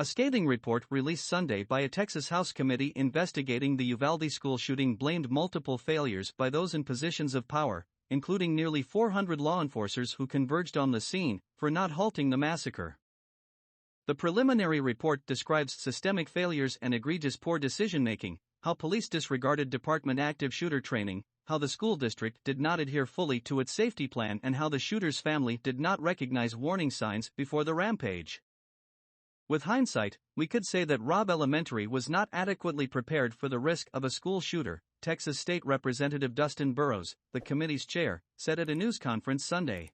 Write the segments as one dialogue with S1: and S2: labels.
S1: A scathing report released Sunday by a Texas House committee investigating the Uvalde school shooting blamed multiple failures by those in positions of power, including nearly 400 law enforcers who converged on the scene, for not halting the massacre. The preliminary report describes systemic failures and egregious poor decision-making, how police disregarded department active shooter training, how the school district did not adhere fully to its safety plan, and how the shooter's family did not recognize warning signs before the rampage. With hindsight, we could say that Robb Elementary was not adequately prepared for the risk of a school shooter, Texas State Representative Dustin Burrows, the committee's chair, said at a news conference Sunday.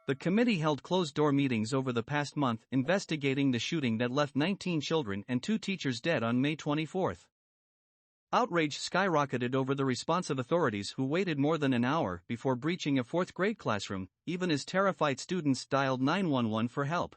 S1: The committee held closed-door meetings over the past month investigating the shooting that left 19 children and 2 teachers dead on May 24. Outrage skyrocketed over the response of authorities who waited more than an hour before breaching a 4th-grade classroom, even as terrified students dialed 911 for help.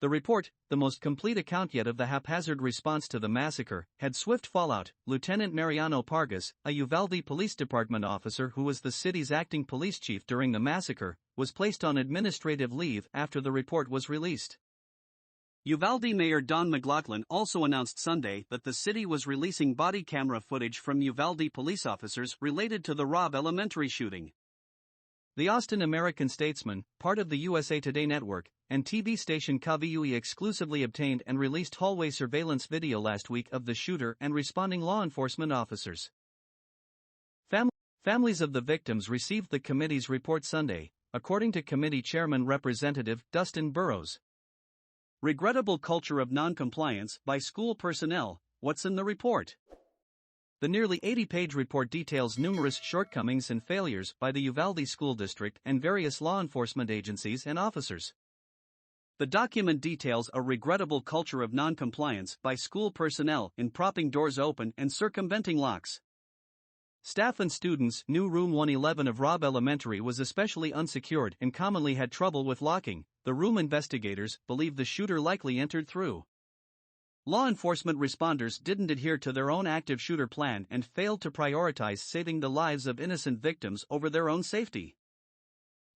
S1: The report, the most complete account yet of the haphazard response to the massacre, had swift fallout. Lieutenant Mariano Pargas, a Uvalde Police Department officer who was the city's acting police chief during the massacre, was placed on administrative leave after the report was released. Uvalde Mayor Don McLaughlin also announced Sunday that the city was releasing body camera footage from Uvalde police officers related to the Robb Elementary shooting. The Austin American-Statesman, part of the USA Today network, and TV station KVUE exclusively obtained and released hallway surveillance video last week of the shooter and responding law enforcement officers. Families of the victims received the committee's report Sunday, according to committee chairman Representative Dustin Burrows. Regrettable culture of noncompliance by school personnel. What's in the report? The nearly 80-page report details numerous shortcomings and failures by the Uvalde School District and various law enforcement agencies and officers. The document details a regrettable culture of noncompliance by school personnel in propping doors open and circumventing locks. Staff and students knew Room 111 of Robb Elementary was especially unsecured and commonly had trouble with locking. The room investigators believe the shooter likely entered through. Law enforcement responders didn't adhere to their own active shooter plan and failed to prioritize saving the lives of innocent victims over their own safety.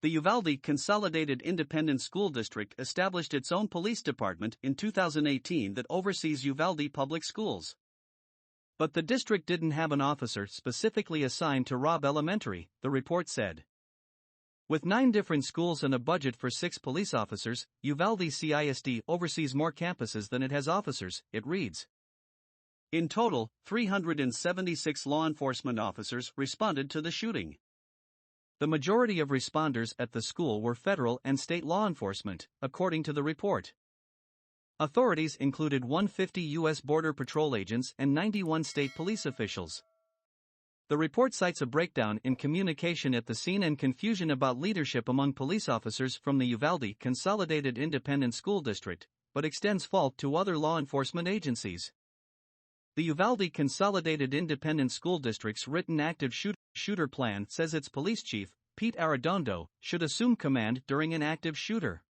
S1: The Uvalde Consolidated Independent School District established its own police department in 2018 that oversees Uvalde public schools. But the district didn't have an officer specifically assigned to Robb Elementary, the report said. With 9 different schools and a budget for 6 police officers, Uvalde CISD oversees more campuses than it has officers, it reads. In total, 376 law enforcement officers responded to the shooting. The majority of responders at the school were federal and state law enforcement, according to the report. Authorities included 150 U.S. Border Patrol agents and 91 state police officials. The report cites a breakdown in communication at the scene and confusion about leadership among police officers from the Uvalde Consolidated Independent School District, but extends fault to other law enforcement agencies. The Uvalde Consolidated Independent School District's written active shooter plan says its police chief, Pete Arredondo, should assume command during an active shooter.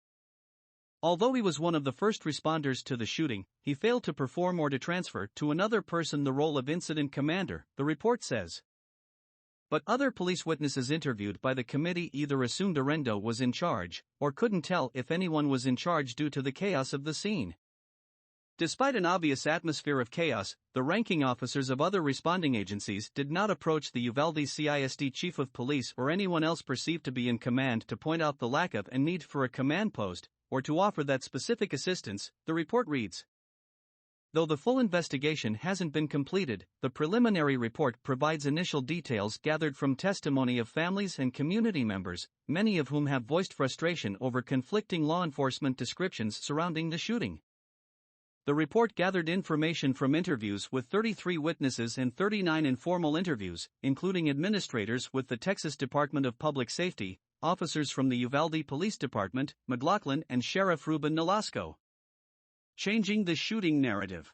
S1: Although he was one of the first responders to the shooting, he failed to perform or to transfer to another person the role of incident commander, the report says. But other police witnesses interviewed by the committee either assumed Arredondo was in charge, or couldn't tell if anyone was in charge due to the chaos of the scene. Despite an obvious atmosphere of chaos, the ranking officers of other responding agencies did not approach the Uvalde CISD chief of police or anyone else perceived to be in command to point out the lack of and need for a command post, or to offer that specific assistance, the report reads. Though the full investigation hasn't been completed, the preliminary report provides initial details gathered from testimony of families and community members, many of whom have voiced frustration over conflicting law enforcement descriptions surrounding the shooting. The report gathered information from interviews with 33 witnesses and 39 informal interviews, including administrators with the Texas Department of Public Safety, officers from the Uvalde Police Department, McLaughlin and Sheriff Ruben Nolasco. Changing the shooting narrative.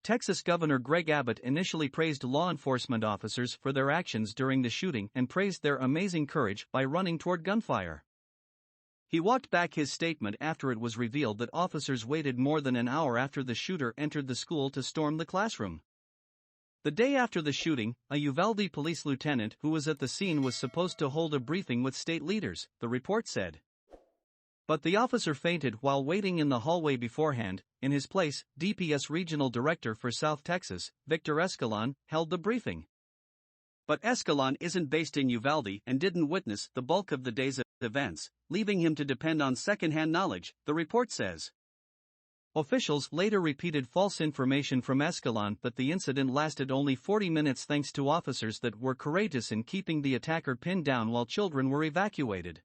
S1: Texas Governor Greg Abbott initially praised law enforcement officers for their actions during the shooting and praised their amazing courage by running toward gunfire. He walked back his statement after it was revealed that officers waited more than an hour after the shooter entered the school to storm the classroom. The day after the shooting, a Uvalde police lieutenant who was at the scene was supposed to hold a briefing with state leaders, the report said. But the officer fainted while waiting in the hallway beforehand. In his place, DPS Regional Director for South Texas, Victor Escalon, held the briefing. But Escalon isn't based in Uvalde and didn't witness the bulk of the day's events, leaving him to depend on second-hand knowledge, the report says. Officials later repeated false information from Escalon that the incident lasted only 40 minutes thanks to officers that were courageous in keeping the attacker pinned down while children were evacuated.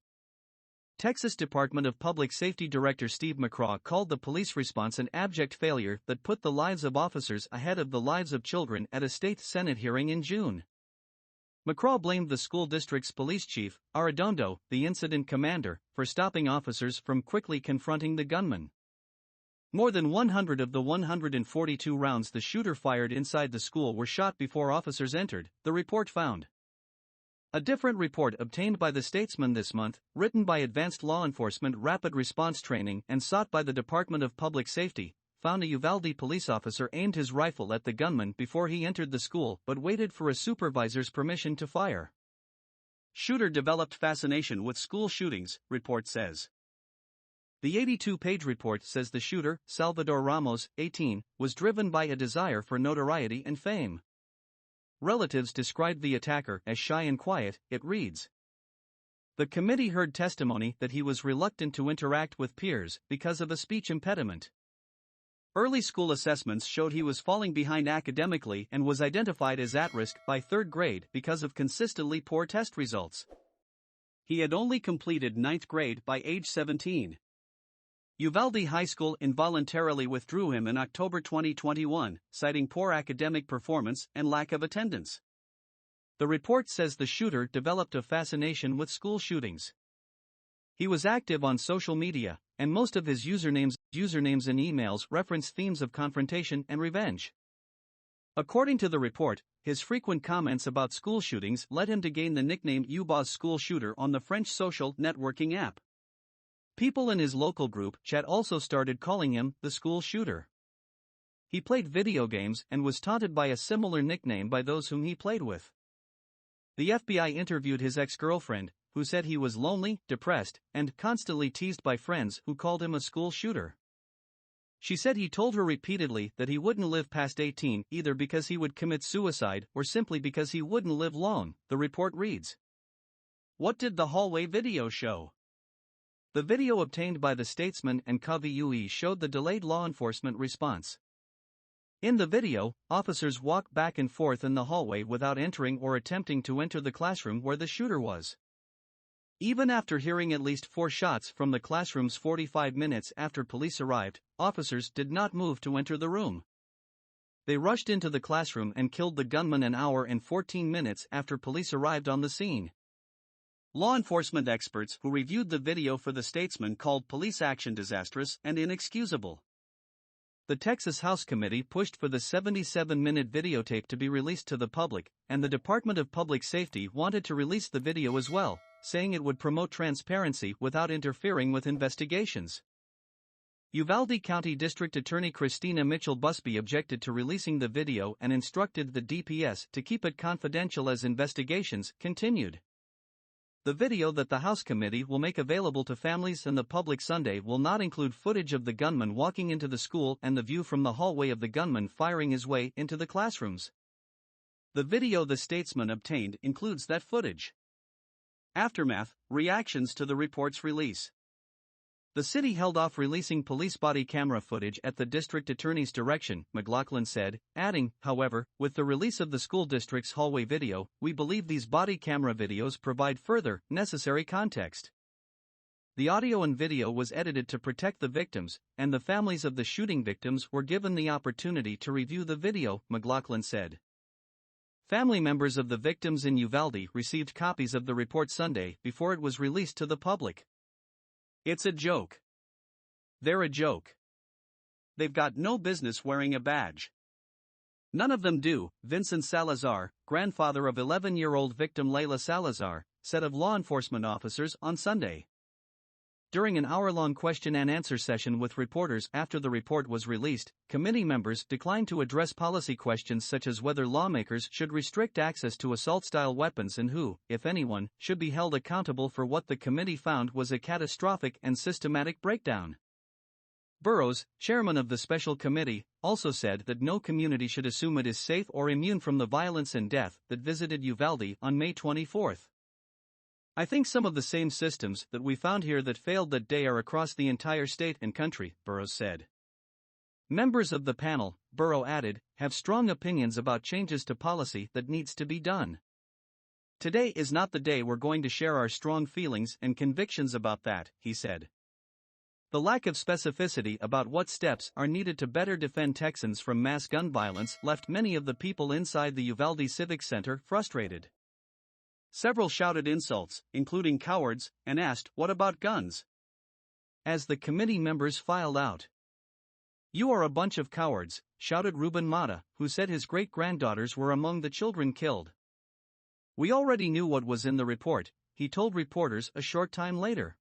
S1: Texas Department of Public Safety Director Steve McCraw called the police response an abject failure that put the lives of officers ahead of the lives of children at a state Senate hearing in June. McCraw blamed the school district's police chief, Arredondo, the incident commander, for stopping officers from quickly confronting the gunman. More than 100 of the 142 rounds the shooter fired inside the school were shot before officers entered, the report found. A different report obtained by the Statesman this month, written by Advanced Law Enforcement Rapid Response Training and sought by the Department of Public Safety, found a Uvalde police officer aimed his rifle at the gunman before he entered the school but waited for a supervisor's permission to fire. Shooter developed fascination with school shootings, report says. The 82-page report says the shooter, Salvador Ramos, 18, was driven by a desire for notoriety and fame. Relatives described the attacker as shy and quiet, it reads. The committee heard testimony that he was reluctant to interact with peers because of a speech impediment. Early school assessments showed he was falling behind academically and was identified as at risk by third grade because of consistently poor test results. He had only completed ninth grade by age 17. Uvalde High School involuntarily withdrew him in October 2021, citing poor academic performance and lack of attendance. The report says the shooter developed a fascination with school shootings. He was active on social media, and most of his usernames and emails reference themes of confrontation and revenge. According to the report, his frequent comments about school shootings led him to gain the nickname Uvalde school shooter on the French social networking app. People in his local group chat also started calling him the school shooter. He played video games and was taunted by a similar nickname by those whom he played with. The FBI interviewed his ex-girlfriend, who said he was lonely, depressed, and constantly teased by friends who called him a school shooter. She said he told her repeatedly that he wouldn't live past 18 either because he would commit suicide or simply because he wouldn't live long, the report reads. What did the hallway video show? The video obtained by the Statesman and KVUE showed the delayed law enforcement response. In the video, officers walk back and forth in the hallway without entering or attempting to enter the classroom where the shooter was. Even after hearing at least 4 shots from the classrooms 45 minutes after police arrived, officers did not move to enter the room. They rushed into the classroom and killed the gunman an hour and 14 minutes after police arrived on the scene. Law enforcement experts who reviewed the video for the Statesman called police action disastrous and inexcusable. The Texas House Committee pushed for the 77-minute videotape to be released to the public, and the Department of Public Safety wanted to release the video as well, saying it would promote transparency without interfering with investigations. Uvalde County District Attorney Christina Mitchell Busby objected to releasing the video and instructed the DPS to keep it confidential as investigations continued. The video that the House Committee will make available to families and the public Sunday will not include footage of the gunman walking into the school and the view from the hallway of the gunman firing his way into the classrooms. The video the Statesman obtained includes that footage. Aftermath, reactions to the report's release. The city held off releasing police body camera footage at the district attorney's direction, McLaughlin said, adding, however, with the release of the school district's hallway video, we believe these body camera videos provide further, necessary context. The audio and video was edited to protect the victims, and the families of the shooting victims were given the opportunity to review the video, McLaughlin said. Family members of the victims in Uvalde received copies of the report Sunday before it was released to the public. It's a joke. They're a joke. They've got no business wearing a badge. None of them do, Vincent Salazar, grandfather of 11-year-old victim Layla Salazar, said of law enforcement officers on Sunday. During an hour-long question and answer session with reporters after the report was released, committee members declined to address policy questions such as whether lawmakers should restrict access to assault-style weapons and who, if anyone, should be held accountable for what the committee found was a catastrophic and systematic breakdown. Burrows, chairman of the special committee, also said that no community should assume it is safe or immune from the violence and death that visited Uvalde on May 24. "I think some of the same systems that we found here that failed that day are across the entire state and country," Burrows said. Members of the panel, Burrow added, have strong opinions about changes to policy that needs to be done. "Today is not the day we're going to share our strong feelings and convictions about that," he said. The lack of specificity about what steps are needed to better defend Texans from mass gun violence left many of the people inside the Uvalde Civic Center frustrated. Several shouted insults, including cowards, and asked, "What about guns?" as the committee members filed out. "You are a bunch of cowards," shouted Ruben Mata, who said his great-granddaughters were among the children killed. "We already knew what was in the report," he told reporters a short time later.